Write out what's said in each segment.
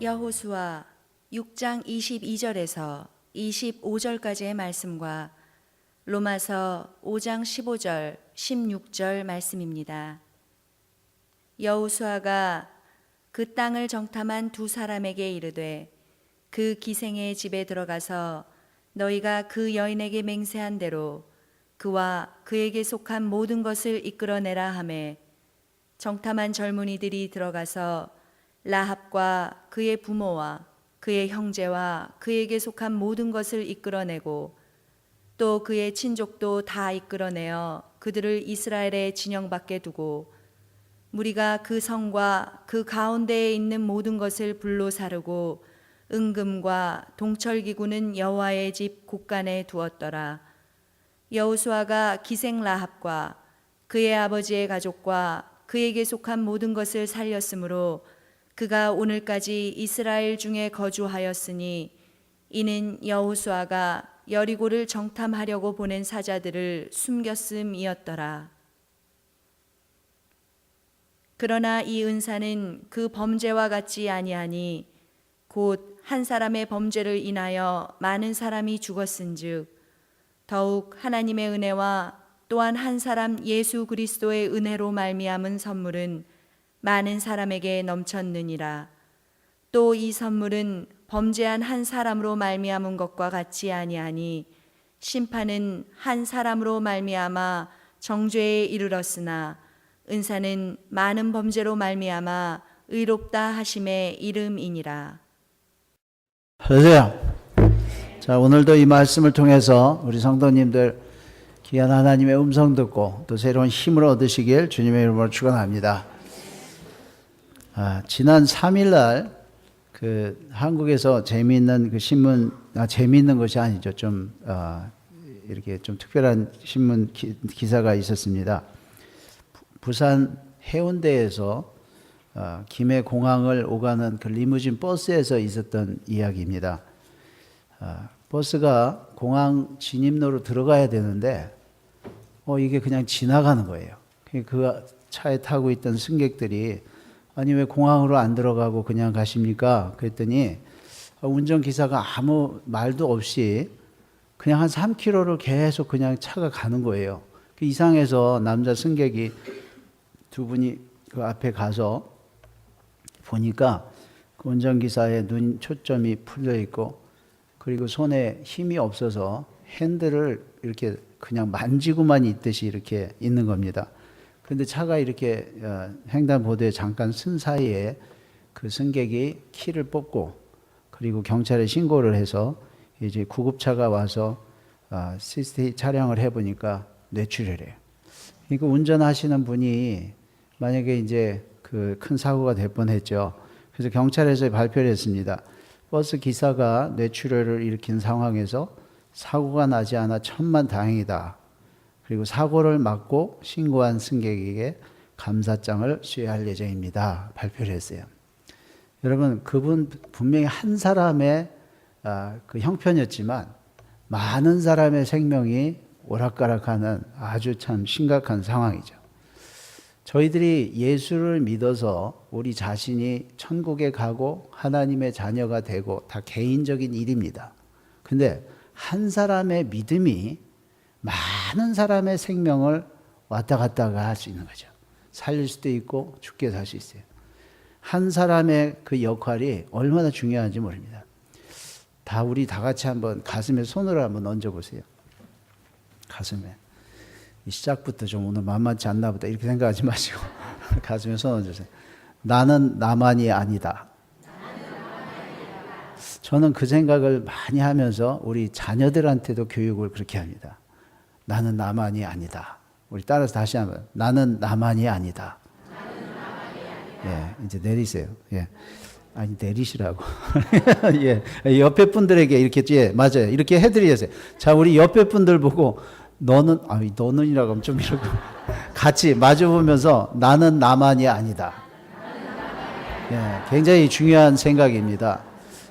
여호수아 6장 22절에서 25절까지의 말씀과 로마서 5장 15절, 16절 말씀입니다. 여호수아가 그 땅을 정탐한 두 사람에게 이르되 그 기생의 집에 들어가서 너희가 그 여인에게 맹세한 대로 그와 그에게 속한 모든 것을 이끌어내라 하매 정탐한 젊은이들이 들어가서 라합과 그의 부모와 그의 형제와 그에게 속한 모든 것을 이끌어내고 또 그의 친족도 다 이끌어내어 그들을 이스라엘의 진영 밖에 두고 무리가 그 성과 그 가운데에 있는 모든 것을 불로 사르고 은금과 동철기구는 여호와의 집 곳간에 두었더라. 여호수아가 기생 라합과 그의 아버지의 가족과 그에게 속한 모든 것을 살렸으므로 그가 오늘까지 이스라엘 중에 거주하였으니 이는 여호수아가 여리고를 정탐하려고 보낸 사자들을 숨겼음이었더라. 그러나 이 은사는 그 범죄와 같지 아니하니 곧 한 사람의 범죄를 인하여 많은 사람이 죽었은즉 더욱 하나님의 은혜와 또한 한 사람 예수 그리스도의 은혜로 말미암은 선물은 많은 사람에게 넘쳤느니라. 또 이 선물은 범죄한 한 사람으로 말미암은 것과 같지 아니하니 심판은 한 사람으로 말미암아 정죄에 이르렀으나 은사는 많은 범죄로 말미암아 의롭다 하심의 이름이니라. 할렐루야. 자, 오늘도 이 말씀을 통해서 우리 성도님들 귀한 하나님의 음성 듣고 또 새로운 힘을 얻으시길 주님의 이름으로 축원합니다. 지난 3일 날 한국에서 재미있는 그 신문, 재미있는 것이 아니죠. 좀 이렇게 좀 특별한 신문 기사가 있었습니다. 부산 해운대에서 김해 공항을 오가는 그 리무진 버스에서 있었던 이야기입니다. 버스가 공항 진입로로 들어가야 되는데 이게 그냥 지나가는 거예요. 그 차에 타고 있던 승객들이 아니 왜 공항으로 안 들어가고 그냥 가십니까? 그랬더니 운전기사가 아무 말도 없이 그냥 한 3km를 계속 그냥 차가 가는 거예요. 이상해서 남자 승객이 두 분이 그 앞에 가서 보니까 그 운전기사의 눈 초점이 풀려 있고 그리고 손에 힘이 없어서 핸들을 이렇게 그냥 만지고만 있듯이 이렇게 있는 겁니다. 그런데 차가 이렇게 횡단보도에 잠깐 쓴 사이에 그 승객이 키를 뽑고 그리고 경찰에 신고를 해서 이제 구급차가 와서 CCTV 촬영을 해보니까 뇌출혈이에요. 그러니까 운전하시는 분이 만약에 이제 그 큰 사고가 될 뻔했죠. 그래서 경찰에서 발표를 했습니다. 버스 기사가 뇌출혈을 일으킨 상황에서 사고가 나지 않아 천만다행이다. 그리고 사고를 막고 신고한 승객에게 감사장을 수여할 예정입니다. 발표를 했어요. 여러분, 그분 분명히 한 사람의 그 형편이었지만 많은 사람의 생명이 오락가락하는 아주 참 심각한 상황이죠. 저희들이 예수를 믿어서 우리 자신이 천국에 가고 하나님의 자녀가 되고 다 개인적인 일입니다. 근데 한 사람의 믿음이 많은 사람의 생명을 왔다 갔다가 할 수 있는 거죠. 살릴 수도 있고 죽게 살 수 있어요. 한 사람의 그 역할이 얼마나 중요한지 모릅니다. 우리 다 같이 한번 가슴에 손을 한번 얹어보세요. 가슴에. 시작부터 좀 오늘 만만치 않나 보다 이렇게 생각하지 마시고 가슴에 손 얹으세요. 나는 나만이 아니다. 저는 그 생각을 많이 하면서 우리 자녀들한테도 교육을 그렇게 합니다. 나는 나만이 아니다. 우리 따라서 다시 한번. 나는 나만이 아니다. 예, 이제 내리세요. 예. 아니, 내리시라고. 예. 옆에 분들에게 이렇게, 예, 맞아요. 이렇게 해드리세요. 자, 우리 옆에 분들 보고, 너는이라고 하면 좀 이러고, 같이 마주보면서 나는 나만이 아니다. 예, 굉장히 중요한 생각입니다.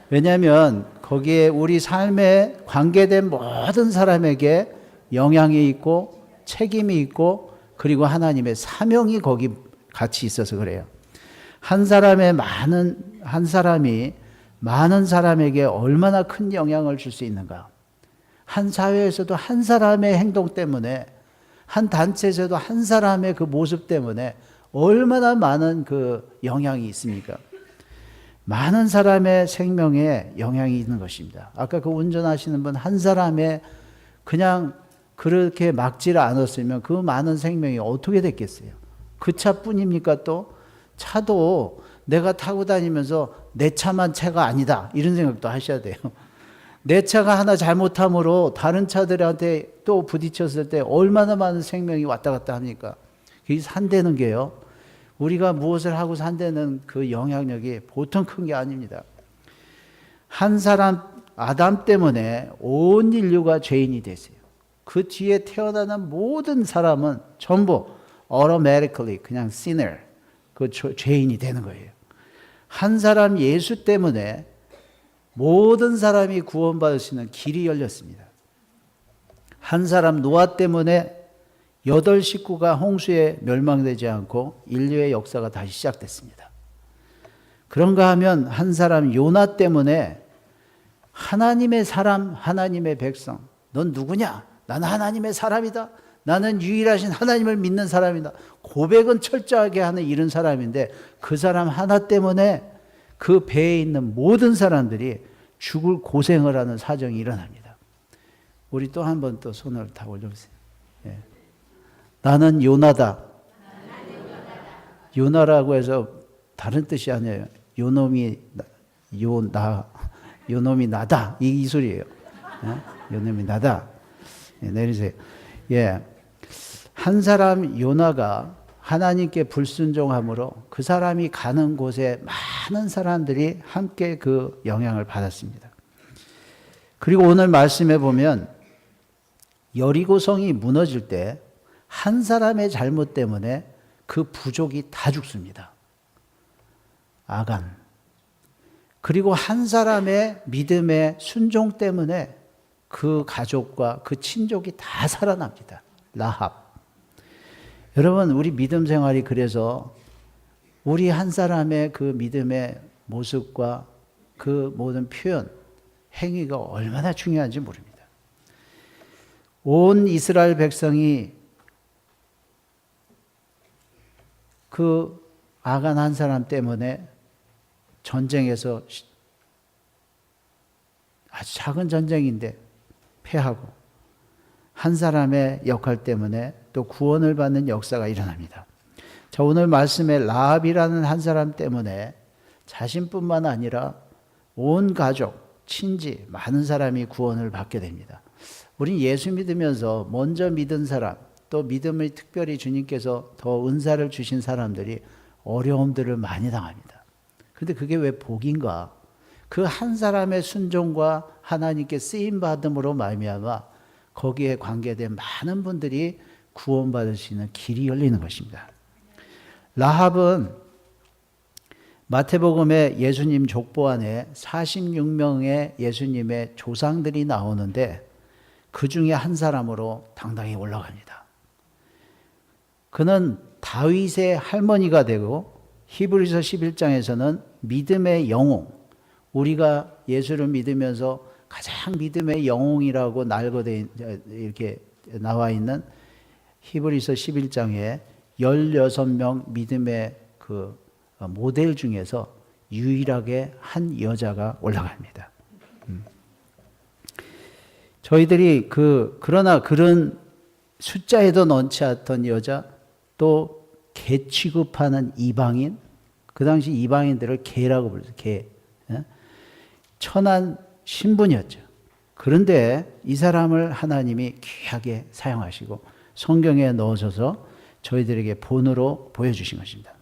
왜냐하면 거기에 우리 삶에 관계된 모든 사람에게 영향이 있고 책임이 있고 그리고 하나님의 사명이 거기 같이 있어서 그래요. 한 사람의 많은 한 사람이 많은 사람에게 얼마나 큰 영향을 줄 수 있는가. 한 사회에서도 한 사람의 행동 때문에, 한 단체에서도 한 사람의 그 모습 때문에 얼마나 많은 그 영향이 있습니까? 많은 사람의 생명에 영향이 있는 것입니다. 아까 그 운전하시는 분 한 사람의 그냥 그렇게 막지를 않았으면 그 많은 생명이 어떻게 됐겠어요? 그 차뿐입니까? 또 차도 내가 타고 다니면서 내 차만 차가 아니다, 이런 생각도 하셔야 돼요. 내 차가 하나 잘못함으로 다른 차들한테 또 부딪혔을 때 얼마나 많은 생명이 왔다 갔다 합니까? 그게 산다는 게요, 우리가 무엇을 하고 산다는 그 영향력이 보통 큰 게 아닙니다. 한 사람 아담 때문에 온 인류가 죄인이 됐어요. 그 뒤에 태어나는 모든 사람은 전부 automatically 그냥 sinner, 그 죄인이 되는 거예요. 한 사람 예수 때문에 모든 사람이 구원받을 수 있는 길이 열렸습니다. 한 사람 노아 때문에 8 식구가 홍수에 멸망되지 않고 인류의 역사가 다시 시작됐습니다. 그런가 하면 한 사람 요나 때문에 하나님의 사람, 하나님의 백성, 넌 누구냐? 나는 하나님의 사람이다. 나는 유일하신 하나님을 믿는 사람이다. 고백은 철저하게 하는 이런 사람인데 그 사람 하나 때문에 그 배에 있는 모든 사람들이 죽을 고생을 하는 사정이 일어납니다. 우리 또 한 번 또 손을 다 올려보세요. 예. 나는 요나다. 요나라고 해서 다른 뜻이 아니에요. 요놈이 나다. 이 소리예요. 예? 요놈이 나다. 예, 내리세요. 예. 한 사람 요나가 하나님께 불순종함으로 그 사람이 가는 곳에 많은 사람들이 함께 그 영향을 받았습니다. 그리고 오늘 말씀해 보면 여리고성이 무너질 때 한 사람의 잘못 때문에 그 부족이 다 죽습니다. 아간. 그리고 한 사람의 믿음의 순종 때문에 그 가족과 그 친족이 다 살아납니다. 라합. 여러분, 우리 믿음 생활이 그래서 우리 한 사람의 그 믿음의 모습과 그 모든 표현, 행위가 얼마나 중요한지 모릅니다. 온 이스라엘 백성이 그 아간 한 사람 때문에 전쟁에서 아주 작은 전쟁인데 패하고 한 사람의 역할 때문에 또 구원을 받는 역사가 일어납니다. 자, 오늘 말씀에 라합이라는 한 사람 때문에 자신뿐만 아니라 온 가족, 친지, 많은 사람이 구원을 받게 됩니다. 우린 예수 믿으면서 먼저 믿은 사람, 또 믿음을 특별히 주님께서 더 은사를 주신 사람들이 어려움들을 많이 당합니다. 그런데 그게 왜 복인가? 그 한 사람의 순종과 하나님께 쓰임받음으로 말미암아 거기에 관계된 많은 분들이 구원받을 수 있는 길이 열리는 것입니다. 라합은 마태복음에 예수님 족보 안에 46명의 예수님의 조상들이 나오는데 그 중에 한 사람으로 당당히 올라갑니다. 그는 다윗의 할머니가 되고 히브리서 11장에서는 믿음의 영웅, 우리가 예수를 믿으면서 가장 믿음의 영웅이라고 이렇게 나와 있는 히브리서 11장에 16명 믿음의 그 모델 중에서 유일하게 한 여자가 올라갑니다. 저희들이 그러나 그런 숫자에도 넣지 않던 여자, 또 개 취급하는 이방인, 그 당시 이방인들을 개라고 불렀어요. 개. 천한 신분이었죠. 그런데 이 사람을 하나님이 귀하게 사용하시고 성경에 넣으셔서 저희들에게 본으로 보여주신 것입니다.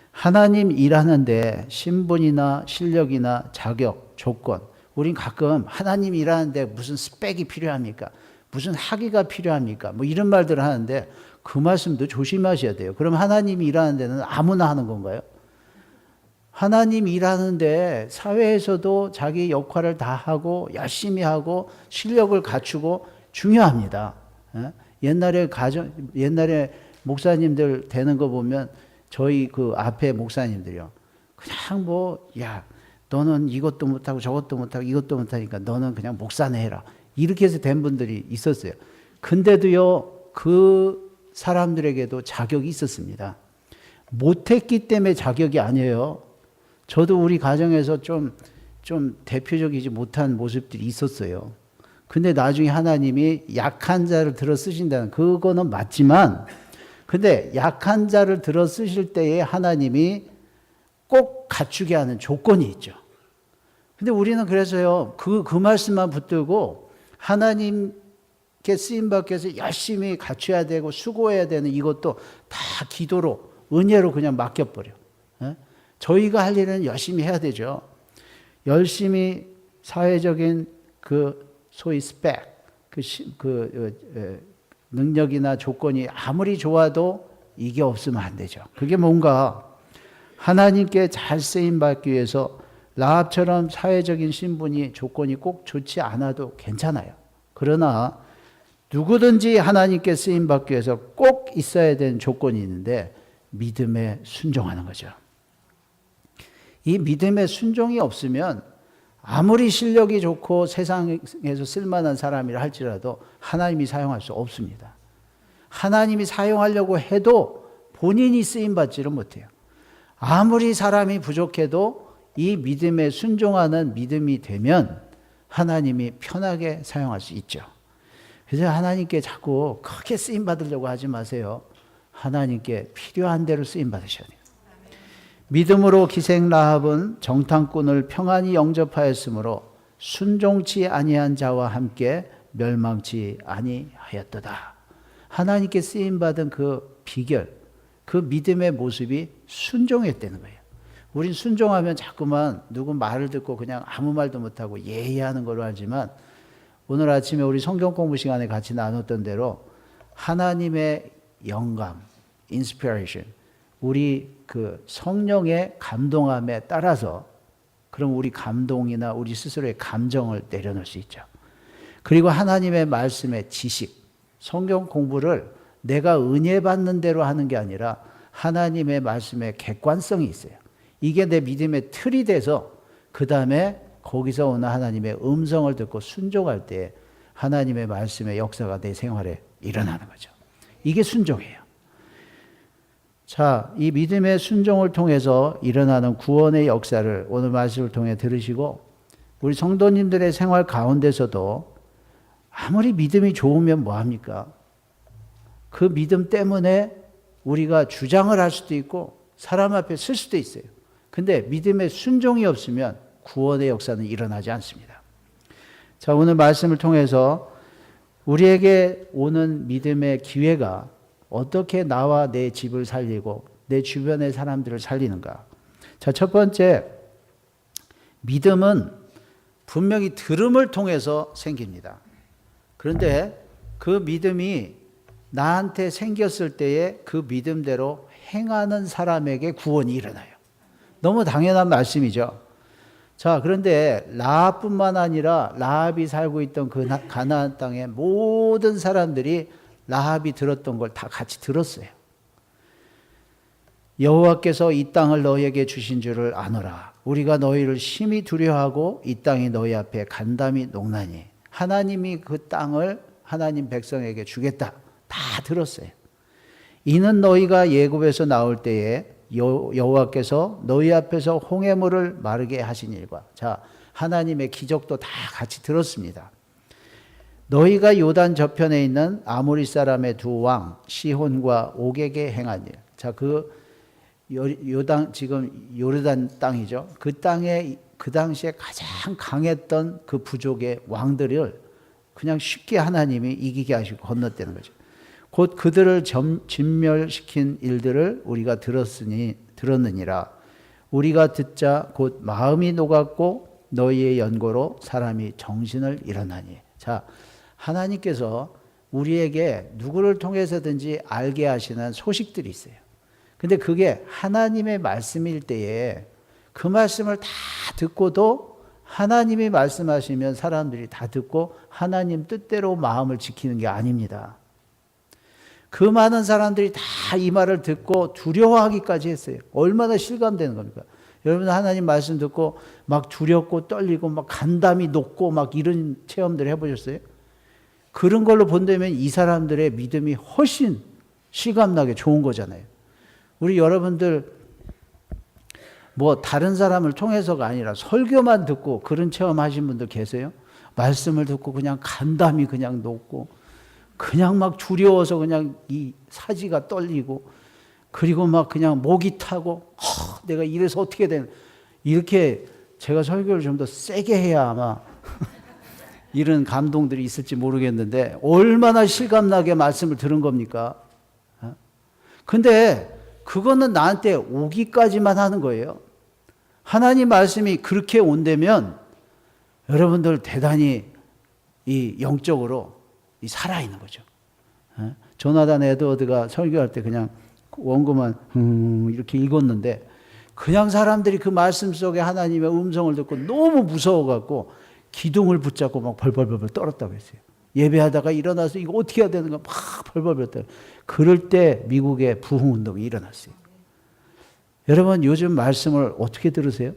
하나님 일하는데 신분이나 실력이나 자격, 조건, 우린 가끔 하나님 일하는데 무슨 스펙이 필요합니까? 무슨 학위가 필요합니까? 뭐 이런 말들을 하는데 그 말씀도 조심하셔야 돼요. 그럼 하나님이 일하는 데는 아무나 하는 건가요? 하나님 일하는데 사회에서도 자기 역할을 다 하고 열심히 하고 실력을 갖추고 중요합니다. 옛날에 목사님들 되는 거 보면 저희 그 앞에 목사님들이요. 그냥 뭐, 야, 너는 이것도 못하고 저것도 못하고 이것도 못하니까 너는 그냥 목사네 해라. 이렇게 해서 된 분들이 있었어요. 근데도요, 그 사람들에게도 자격이 있었습니다. 못했기 때문에 자격이 아니에요. 저도 우리 가정에서 좀 대표적이지 못한 모습들이 있었어요. 근데 나중에 하나님이 약한 자를 들어 쓰신다는 그거는 맞지만, 근데 약한 자를 들어 쓰실 때에 하나님이 꼭 갖추게 하는 조건이 있죠. 근데 우리는 그래서요, 그 말씀만 붙들고 하나님께 쓰임받기 위해서 열심히 갖춰야 되고 수고해야 되는 이것도 다 기도로, 은혜로 그냥 맡겨버려. 저희가 할 일은 열심히 해야 되죠. 열심히 사회적인 소위 스펙, 능력이나 조건이 아무리 좋아도 이게 없으면 안 되죠. 그게 뭔가 하나님께 잘 쓰임받기 위해서 라합처럼 사회적인 신분이 조건이 꼭 좋지 않아도 괜찮아요. 그러나 누구든지 하나님께 쓰임받기 위해서 꼭 있어야 되는 조건이 있는데 믿음에 순종하는 거죠. 이 믿음에 순종이 없으면 아무리 실력이 좋고 세상에서 쓸만한 사람이라 할지라도 하나님이 사용할 수 없습니다. 하나님이 사용하려고 해도 본인이 쓰임받지를 못해요. 아무리 사람이 부족해도 이 믿음에 순종하는 믿음이 되면 하나님이 편하게 사용할 수 있죠. 그래서 하나님께 자꾸 크게 쓰임받으려고 하지 마세요. 하나님께 필요한 대로 쓰임받으셔야 돼요. 믿음으로 기생 라합은 정탐꾼을 평안히 영접하였으므로 순종치 아니한 자와 함께 멸망치 아니하였도다. 하나님께 쓰임받은 그 비결, 그 믿음의 모습이 순종했다는 거예요. 우린 순종하면 자꾸만 누구 말을 듣고 그냥 아무 말도 못하고 예의하는 걸로 알지만 오늘 아침에 우리 성경 공부 시간에 같이 나눴던 대로 하나님의 영감, inspiration, 우리 그 성령의 감동함에 따라서 그럼 우리 감동이나 우리 스스로의 감정을 내려놓을 수 있죠. 그리고 하나님의 말씀의 지식, 성경 공부를 내가 은혜 받는 대로 하는 게 아니라 하나님의 말씀의 객관성이 있어요. 이게 내 믿음의 틀이 돼서 그 다음에 거기서 오는 하나님의 음성을 듣고 순종할 때 하나님의 말씀의 역사가 내 생활에 일어나는 거죠. 이게 순종이에요. 자, 이 믿음의 순종을 통해서 일어나는 구원의 역사를 오늘 말씀을 통해 들으시고 우리 성도님들의 생활 가운데서도 아무리 믿음이 좋으면 뭐합니까? 그 믿음 때문에 우리가 주장을 할 수도 있고 사람 앞에 쓸 수도 있어요. 근데 믿음의 순종이 없으면 구원의 역사는 일어나지 않습니다. 자, 오늘 말씀을 통해서 우리에게 오는 믿음의 기회가 어떻게 나와 내 집을 살리고 내 주변의 사람들을 살리는가? 자, 첫 번째, 믿음은 분명히 들음을 통해서 생깁니다. 그런데 그 믿음이 나한테 생겼을 때에 그 믿음대로 행하는 사람에게 구원이 일어나요. 너무 당연한 말씀이죠. 자, 그런데 라합뿐만 아니라 라합이 살고 있던 그 가나안 땅의 모든 사람들이 라합이 들었던 걸 다 같이 들었어요. 여호와께서 이 땅을 너희에게 주신 줄을 아노라. 우리가 너희를 심히 두려워하고 이 땅이 너희 앞에 간담이 녹나니. 하나님이 그 땅을 하나님 백성에게 주겠다. 다 들었어요. 이는 너희가 애굽에서 나올 때에 여호와께서 너희 앞에서 홍해물을 마르게 하신 일과, 자, 하나님의 기적도 다 같이 들었습니다. 너희가 요단 저편에 있는 아모리 사람의 두 왕 시혼과 옥에게 행한 일. 자, 그 요단, 지금 요르단 땅이죠. 그 땅에 그 당시에 가장 강했던 그 부족의 왕들을 그냥 쉽게 하나님이 이기게 하시고 건너뛰는 거죠. 곧 그들을 진멸시킨 일들을 우리가 들었느니라. 우리가 듣자 곧 마음이 녹았고 너희의 연고로 사람이 정신을 잃어나니. 자, 하나님께서 우리에게 누구를 통해서든지 알게 하시는 소식들이 있어요. 근데 그게 하나님의 말씀일 때에 그 말씀을 다 듣고도 하나님이 말씀하시면 사람들이 다 듣고 하나님 뜻대로 마음을 지키는 게 아닙니다. 그 많은 사람들이 다 이 말을 듣고 두려워하기까지 했어요. 얼마나 실감되는 겁니까? 여러분 하나님 말씀 듣고 막 두렵고 떨리고 막 간담이 높고 막 이런 체험들 해보셨어요? 그런 걸로 본다면 이 사람들의 믿음이 훨씬 실감나게 좋은 거잖아요. 우리 여러분들 뭐 다른 사람을 통해서가 아니라 설교만 듣고 그런 체험하신 분들 계세요? 말씀을 듣고 그냥 간담이 그냥 높고 그냥 막 두려워서 그냥 이 사지가 떨리고 그리고 막 그냥 목이 타고 내가 이래서 어떻게 되는 이렇게 제가 설교를 좀 더 세게 해야 아마 이런 감동들이 있을지 모르겠는데 얼마나 실감나게 말씀을 들은 겁니까? 근데 그거는 나한테 오기까지만 하는 거예요. 하나님 말씀이 그렇게 온다면 여러분들 대단히 이 영적으로 살아있는 거죠. 조나단 에드워드가 설교할 때 그냥 원고만 이렇게 읽었는데 그냥 사람들이 그 말씀 속에 하나님의 음성을 듣고 너무 무서워갖고 기둥을 붙잡고 막 벌벌벌 떨었다고 했어요. 예배하다가 일어나서 이거 어떻게 해야 되는가 막 벌벌벌 떨어. 그럴 때 미국의 부흥운동이 일어났어요. 여러분 요즘 말씀을 어떻게 들으세요?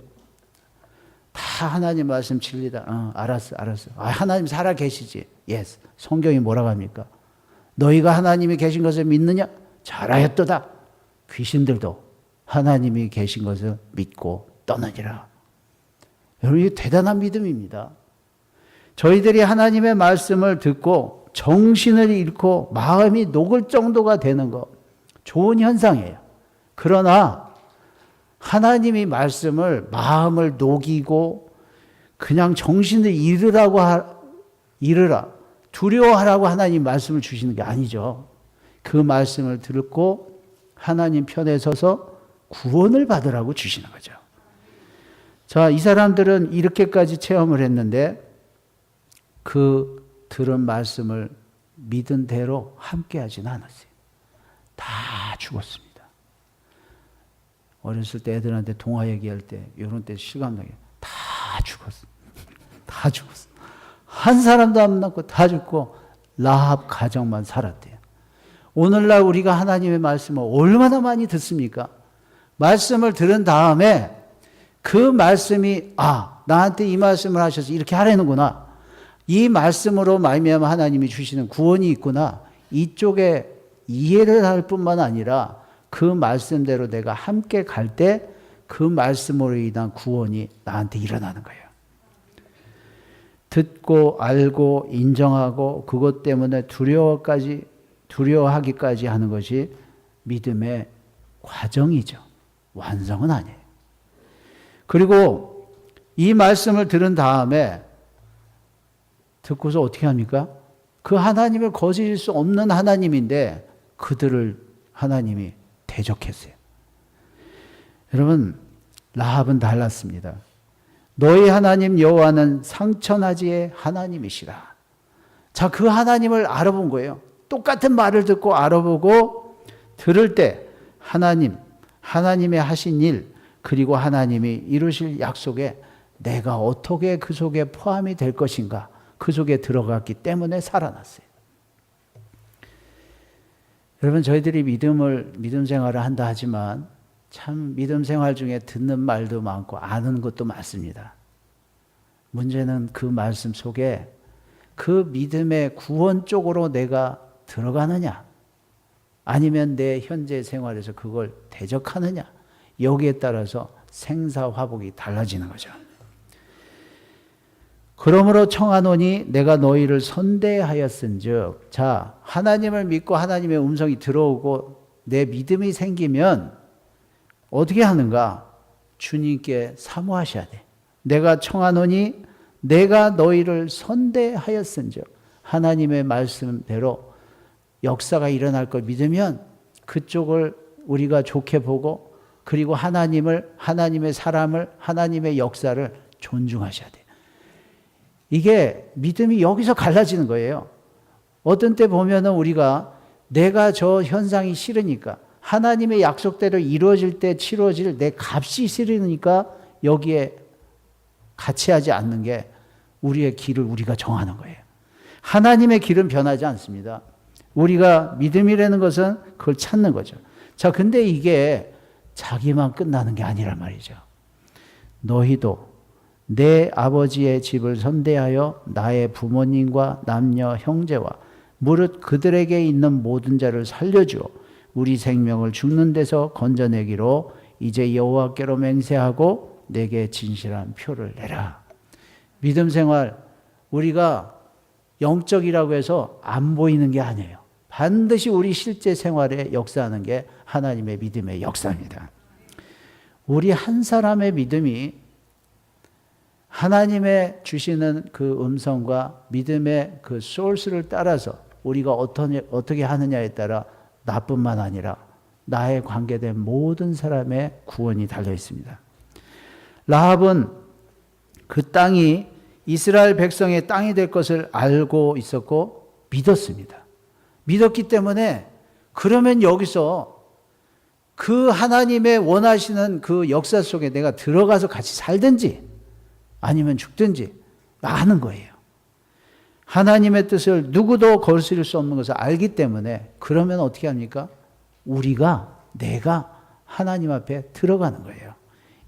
다 하나님 말씀 진리다. 알았어. 하나님 살아 계시지. 예스. 성경이 뭐라고 합니까? 너희가 하나님이 계신 것을 믿느냐? 잘하였도다. 귀신들도 하나님이 계신 것을 믿고 떠나니라. 여러분 이게 대단한 믿음입니다. 저희들이 하나님의 말씀을 듣고 정신을 잃고 마음이 녹을 정도가 되는 거 좋은 현상이에요. 그러나 하나님이 말씀을 마음을 녹이고 그냥 정신을 잃으라 두려워하라고 하나님 말씀을 주시는 게 아니죠. 그 말씀을 듣고 하나님 편에 서서 구원을 받으라고 주시는 거죠. 자, 이 사람들은 이렇게까지 체험을 했는데 그 들은 말씀을 믿은 대로 함께 하진 않았어요. 다 죽었습니다. 어렸을 때 애들한테 동화 얘기할 때 이런 때 실감나게 다 죽었어. 다 죽었어. 한 사람도 안 남고 다 죽고 라합 가정만 살았대요. 오늘날 우리가 하나님의 말씀을 얼마나 많이 듣습니까? 말씀을 들은 다음에 그 말씀이 나한테 이 말씀을 하셔서 이렇게 하라는구나. 이 말씀으로 말미암아 하나님이 주시는 구원이 있구나. 이쪽에 이해를 할 뿐만 아니라 그 말씀대로 내가 함께 갈 때 그 말씀으로 인한 구원이 나한테 일어나는 거예요. 듣고 알고 인정하고 그것 때문에 두려워하기까지 하는 것이 믿음의 과정이죠. 완성은 아니에요. 그리고 이 말씀을 들은 다음에 듣고서 어떻게 합니까? 그 하나님을 거스릴 수 없는 하나님인데 그들을 하나님이 대적했어요. 여러분, 라합은 달랐습니다. 너희 하나님 여호와는 상천하지의 하나님이시라. 자, 그 하나님을 알아본 거예요. 똑같은 말을 듣고 알아보고 들을 때 하나님의 하신 일, 그리고 하나님이 이루실 약속에 내가 어떻게 그 속에 포함이 될 것인가, 그 속에 들어갔기 때문에 살아났어요. 여러분, 저희들이 믿음 생활을 한다 하지만 참 믿음 생활 중에 듣는 말도 많고 아는 것도 많습니다. 문제는 그 말씀 속에 그 믿음의 구원 쪽으로 내가 들어가느냐, 아니면 내 현재 생활에서 그걸 대적하느냐, 여기에 따라서 생사화복이 달라지는 거죠. 그러므로 청하노니 내가 너희를 선대하였은즉, 자, 하나님을 믿고 하나님의 음성이 들어오고 내 믿음이 생기면 어떻게 하는가? 주님께 사모하셔야 돼. 내가 청하노니 내가 너희를 선대하였은즉, 하나님의 말씀대로 역사가 일어날 걸 믿으면 그쪽을 우리가 좋게 보고, 그리고 하나님의 사람을, 하나님의 역사를 존중하셔야 돼요. 이게 믿음이 여기서 갈라지는 거예요. 어떤 때 보면은 우리가 내가 저 현상이 싫으니까, 하나님의 약속대로 이루어질 때 치러질 내 값이 싫으니까 여기에 같이 하지 않는 게 우리의 길을 우리가 정하는 거예요. 하나님의 길은 변하지 않습니다. 우리가 믿음이라는 것은 그걸 찾는 거죠. 자, 근데 이게 자기만 끝나는 게 아니란 말이죠. 너희도 내 아버지의 집을 선대하여 나의 부모님과 남녀 형제와 무릇 그들에게 있는 모든 자를 살려주어 우리 생명을 죽는 데서 건져내기로 이제 여호와께로 맹세하고 내게 진실한 표를 내라. 믿음 생활, 우리가 영적이라고 해서 안 보이는 게 아니에요. 반드시 우리 실제 생활에 역사하는 게 하나님의 믿음의 역사입니다. 우리 한 사람의 믿음이 하나님의 주시는 그 음성과 믿음의 그 소스를 따라서 우리가 어떻게 하느냐에 따라 나뿐만 아니라 나에 관계된 모든 사람의 구원이 달려 있습니다. 라합은 그 땅이 이스라엘 백성의 땅이 될 것을 알고 있었고 믿었습니다. 믿었기 때문에 그러면 여기서 그 하나님의 원하시는 그 역사 속에 내가 들어가서 같이 살든지 아니면 죽든지 아는 거예요. 하나님의 뜻을 누구도 거스릴 수 없는 것을 알기 때문에 그러면 어떻게 합니까? 내가 하나님 앞에 들어가는 거예요.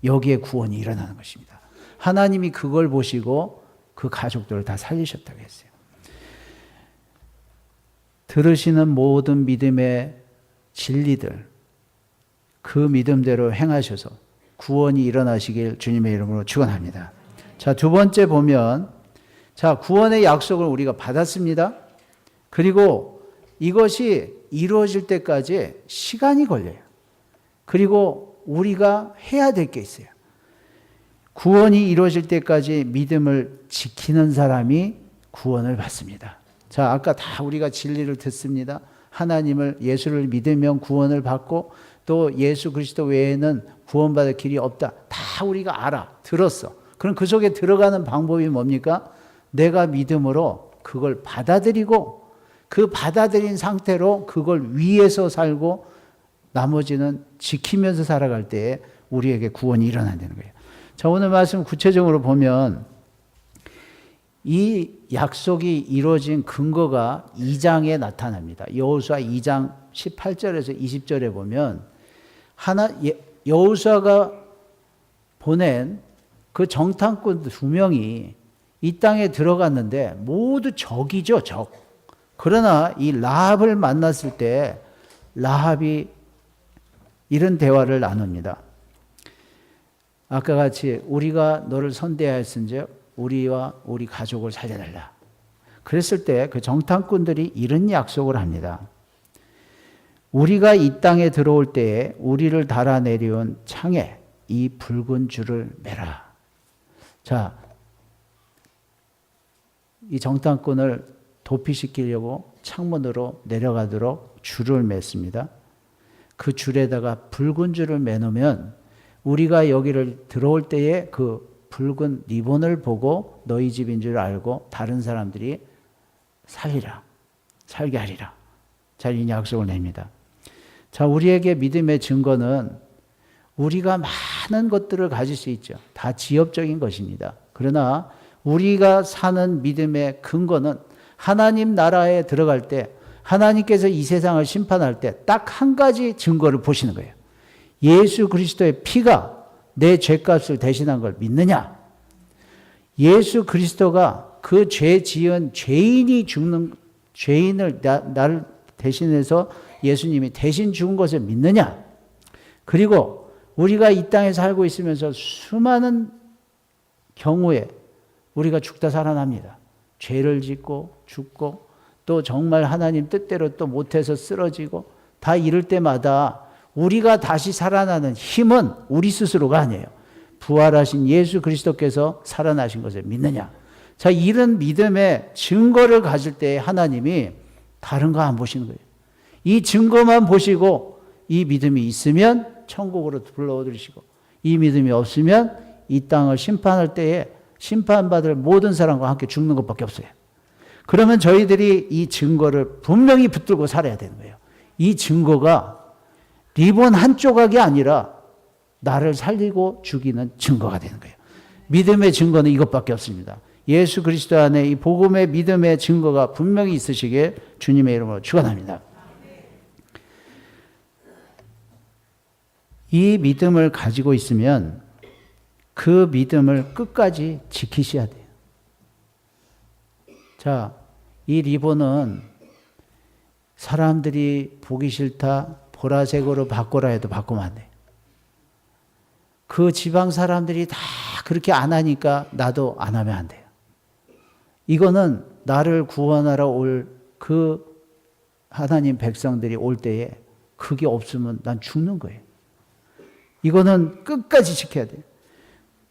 여기에 구원이 일어나는 것입니다. 하나님이 그걸 보시고 그 가족들을 다 살리셨다고 했어요. 들으시는 모든 믿음의 진리들, 그 믿음대로 행하셔서 구원이 일어나시길 주님의 이름으로 축원합니다. 자, 두 번째 보면, 자, 구원의 약속을 우리가 받았습니다. 그리고 이것이 이루어질 때까지 시간이 걸려요. 그리고 우리가 해야 될 게 있어요. 구원이 이루어질 때까지 믿음을 지키는 사람이 구원을 받습니다. 자, 아까 다 우리가 진리를 듣습니다. 하나님을, 예수를 믿으면 구원을 받고 또 예수 그리스도 외에는 구원받을 길이 없다. 다 우리가 알아, 들었어. 그럼 그 속에 들어가는 방법이 뭡니까? 내가 믿음으로 그걸 받아들이고 그 받아들인 상태로 그걸 위해서 살고 나머지는 지키면서 살아갈 때에 우리에게 구원이 일어난다는 거예요. 자, 오늘 말씀 구체적으로 보면 이 약속이 이루어진 근거가 2장에 나타납니다. 여호수아 2장 18절에서 20절에 보면 여호수아가 보낸 그 정탐꾼 2명이 이 땅에 들어갔는데 모두 적이죠, 적. 그러나 이 라합을 만났을 때 라합이 이런 대화를 나눕니다. 아까 같이 우리가 너를 선대하였은즉 우리와 우리 가족을 살려달라. 그랬을 때 그 정탐꾼들이 이런 약속을 합니다. 우리가 이 땅에 들어올 때에 우리를 달아내려온 창에 이 붉은 줄을 매라. 자, 이 정탐꾼을 도피시키려고 창문으로 내려가도록 줄을 맸습니다. 그 줄에다가 붉은 줄을 매놓으면 우리가 여기를 들어올 때에 그 붉은 리본을 보고 너희 집인 줄 알고 다른 사람들이 살게 하리라. 자, 이 약속을 냅니다. 자, 우리에게 믿음의 증거는 우리가 많은 것들을 가질 수 있죠. 다 지엽적인 것입니다. 그러나 우리가 사는 믿음의 근거는 하나님 나라에 들어갈 때 하나님께서 이 세상을 심판할 때 딱 한 가지 증거를 보시는 거예요. 예수 그리스도의 피가 내 죄값을 대신한 걸 믿느냐? 예수 그리스도가 그 죄 지은 죄인을 나를 대신해서 예수님이 대신 죽은 것을 믿느냐? 그리고 우리가 이 땅에 살고 있으면서 수많은 경우에 우리가 죽다 살아납니다. 죄를 짓고 죽고 또 정말 하나님 뜻대로 또 못해서 쓰러지고 다 이럴 때마다 우리가 다시 살아나는 힘은 우리 스스로가 아니에요. 부활하신 예수 그리스도께서 살아나신 것을 믿느냐. 자, 이런 믿음의 증거를 가질 때 하나님이 다른 거 안 보시는 거예요. 이 증거만 보시고 이 믿음이 있으면 천국으로 불러들이시고 이 믿음이 없으면 이 땅을 심판할 때에 심판받을 모든 사람과 함께 죽는 것밖에 없어요. 그러면 저희들이 이 증거를 분명히 붙들고 살아야 되는 거예요. 이 증거가 리본 한 조각이 아니라 나를 살리고 죽이는 증거가 되는 거예요. 믿음의 증거는 이것밖에 없습니다. 예수 그리스도 안에 이 복음의 믿음의 증거가 분명히 있으시길 주님의 이름으로 축원합니다. 이 믿음을 가지고 있으면 그 믿음을 끝까지 지키셔야 돼요. 자, 이 리본은 사람들이 보기 싫다, 보라색으로 바꾸라 해도 바꾸면 안 돼요. 그 지방 사람들이 다 그렇게 안 하니까 나도 안 하면 안 돼요. 이거는 나를 구원하러 올 그 하나님 백성들이 올 때에 그게 없으면 난 죽는 거예요. 이거는 끝까지 지켜야 돼요.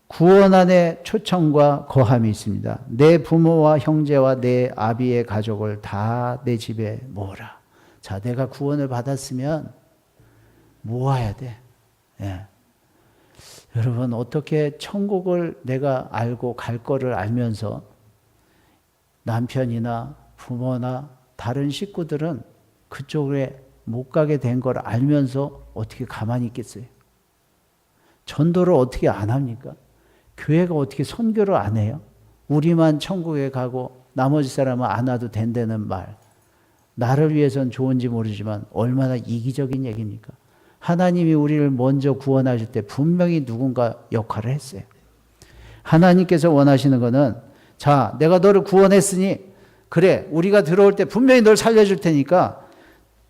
구원 안에 초청과 거함이 있습니다. 내 부모와 형제와 내 아비의 가족을 다 내 집에 모으라. 자, 내가 구원을 받았으면 모아야 돼. 예. 여러분, 어떻게 천국을 내가 알고 갈 거를 알면서 남편이나 부모나 다른 식구들은 그쪽에 못 가게 된 걸 알면서 어떻게 가만히 있겠어요? 전도를 어떻게 안 합니까? 교회가 어떻게 선교를 안 해요? 우리만 천국에 가고 나머지 사람은 안 와도 된다는 말. 나를 위해선 좋은지 모르지만 얼마나 이기적인 얘기입니까? 하나님이 우리를 먼저 구원하실 때 분명히 누군가 역할을 했어요. 하나님께서 원하시는 것은 자, 내가 너를 구원했으니 그래, 우리가 들어올 때 분명히 널 살려줄 테니까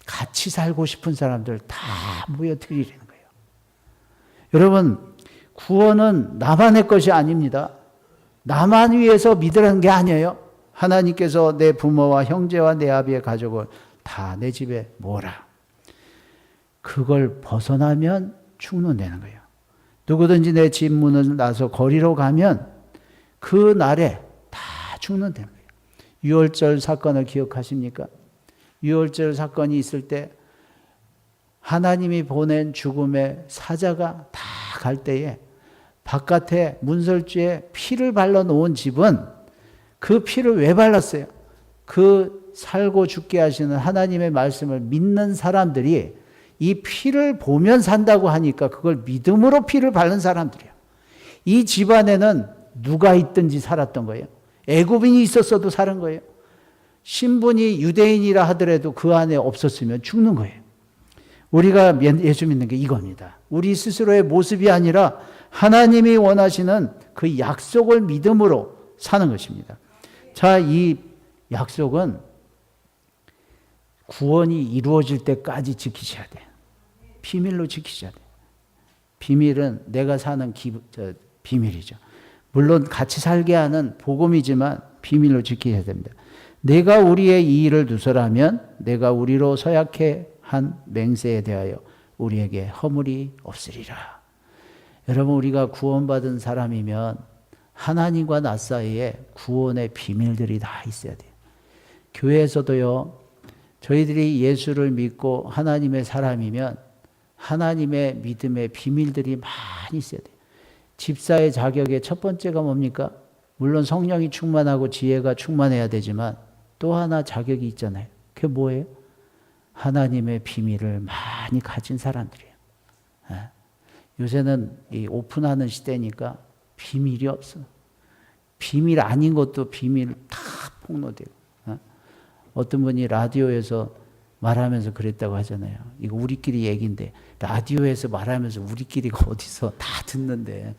같이 살고 싶은 사람들 다 모여드리는 거예요. 여러분, 구원은 나만의 것이 아닙니다. 나만 위해서 믿으라는 게 아니에요. 하나님께서 내 부모와 형제와 내 아비의 가족을 다 내 집에 모으라. 그걸 벗어나면 죽는다는 거예요. 누구든지 내 집 문을 나서 거리로 가면 그 날에 다 죽는다는 거예요. 유월절 사건을 기억하십니까? 유월절 사건이 있을 때 하나님이 보낸 죽음의 사자가 다 갈 때에 바깥에 문설주에 피를 발라 놓은 집은 그 피를 왜 발랐어요? 그 살고 죽게 하시는 하나님의 말씀을 믿는 사람들이 이 피를 보면 산다고 하니까 그걸 믿음으로 피를 바른 사람들이에요. 이 집안에는 누가 있든지 살았던 거예요. 애굽인이 있었어도 사는 거예요. 신분이 유대인이라 하더라도 그 안에 없었으면 죽는 거예요. 우리가 예수 믿는 게 이겁니다. 우리 스스로의 모습이 아니라 하나님이 원하시는 그 약속을 믿음으로 사는 것입니다. 자, 이 약속은 구원이 이루어질 때까지 지키셔야 돼요. 비밀로 지키셔야 돼요. 비밀은 내가 사는 비밀이죠. 물론 같이 살게 하는 복음이지만 비밀로 지키셔야 됩니다. 내가 우리의 이의를 누설하면 내가 우리로 서약해 한 맹세에 대하여 우리에게 허물이 없으리라. 여러분, 우리가 구원받은 사람이면 하나님과 나 사이에 구원의 비밀들이 다 있어야 돼요. 교회에서도요, 저희들이 예수를 믿고 하나님의 사람이면 하나님의 믿음의 비밀들이 많이 있어야 돼요. 집사의 자격의 첫 번째가 뭡니까? 물론 성령이 충만하고 지혜가 충만해야 되지만 또 하나 자격이 있잖아요. 그게 뭐예요? 하나님의 비밀을 많이 가진 사람들이에요. 요새는 이 오픈하는 시대니까 비밀이 없어. 비밀 아닌 것도 비밀 다 폭로되고. 어떤 분이 라디오에서 말하면서 그랬다고 하잖아요. 이거 우리끼리 얘기인데 라디오에서 말하면서 우리끼리가 어디서 다 듣는데.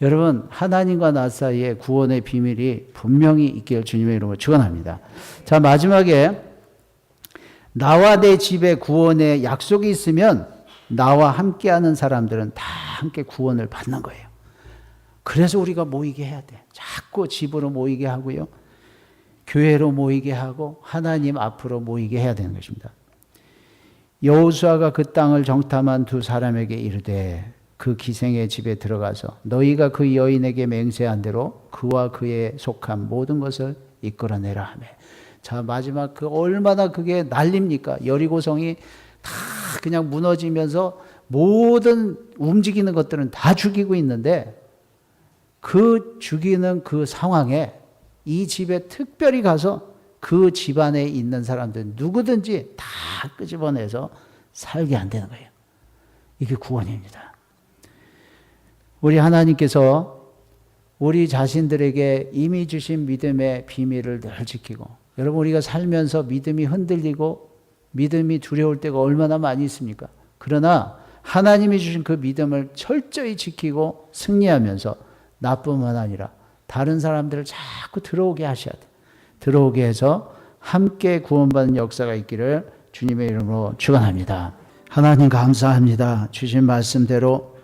여러분, 하나님과 나 사이에 구원의 비밀이 분명히 있기를 주님의 이름으로 축원합니다. 자, 마지막에 나와 내 집에 구원의 약속이 있으면 나와 함께하는 사람들은 다 함께 구원을 받는 거예요. 그래서 우리가 모이게 해야 돼. 자꾸 집으로 모이게 하고요. 교회로 모이게 하고 하나님 앞으로 모이게 해야 되는 것입니다. 여호수아가 그 땅을 정탐한 두 사람에게 이르되 그 기생의 집에 들어가서 너희가 그 여인에게 맹세한 대로 그와 그에 속한 모든 것을 이끌어내라 하며. 자, 마지막 그 얼마나 그게 난립니까? 여리고성이 다 그냥 무너지면서 모든 움직이는 것들은 다 죽이고 있는데 그 죽이는 그 상황에 이 집에 특별히 가서 그 집안에 있는 사람들 누구든지 다 끄집어내서 살게 안 되는 거예요. 이게 구원입니다. 우리 하나님께서 우리 자신들에게 이미 주신 믿음의 비밀을 늘 지키고, 여러분, 우리가 살면서 믿음이 흔들리고 믿음이 두려울 때가 얼마나 많이 있습니까? 그러나 하나님이 주신 그 믿음을 철저히 지키고 승리하면서 나뿐만 아니라 다른 사람들을 자꾸 들어오게 하셔야 돼. 들어오게 해서 함께 구원받는 역사가 있기를 주님의 이름으로 축원합니다. 하나님 감사합니다. 주신 말씀대로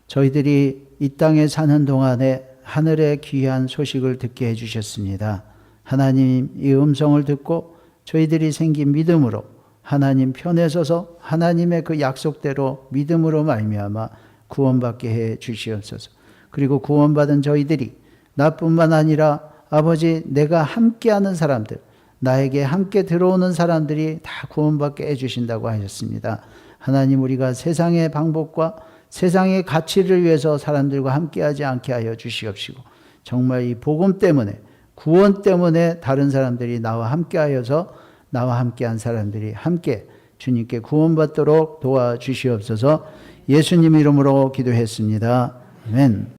저희들이 이 땅에 사는 동안에 하늘의 귀한 소식을 듣게 해주셨습니다. 하나님 이 음성을 듣고 저희들이 생긴 믿음으로 하나님 편에 서서 하나님의 그 약속대로 믿음으로 말미암아 구원받게 해 주시옵소서. 그리고 구원받은 저희들이 나뿐만 아니라 아버지 내가 함께하는 사람들, 나에게 함께 들어오는 사람들이 다 구원받게 해주신다고 하셨습니다. 하나님 우리가 세상의 방법과 세상의 가치를 위해서 사람들과 함께하지 않게 하여 주시옵시고 정말 이 복음 때문에 구원 때문에 다른 사람들이 나와 함께하여서 나와 함께한 사람들이 함께 주님께 구원받도록 도와주시옵소서. 예수님 이름으로 기도했습니다. 아멘.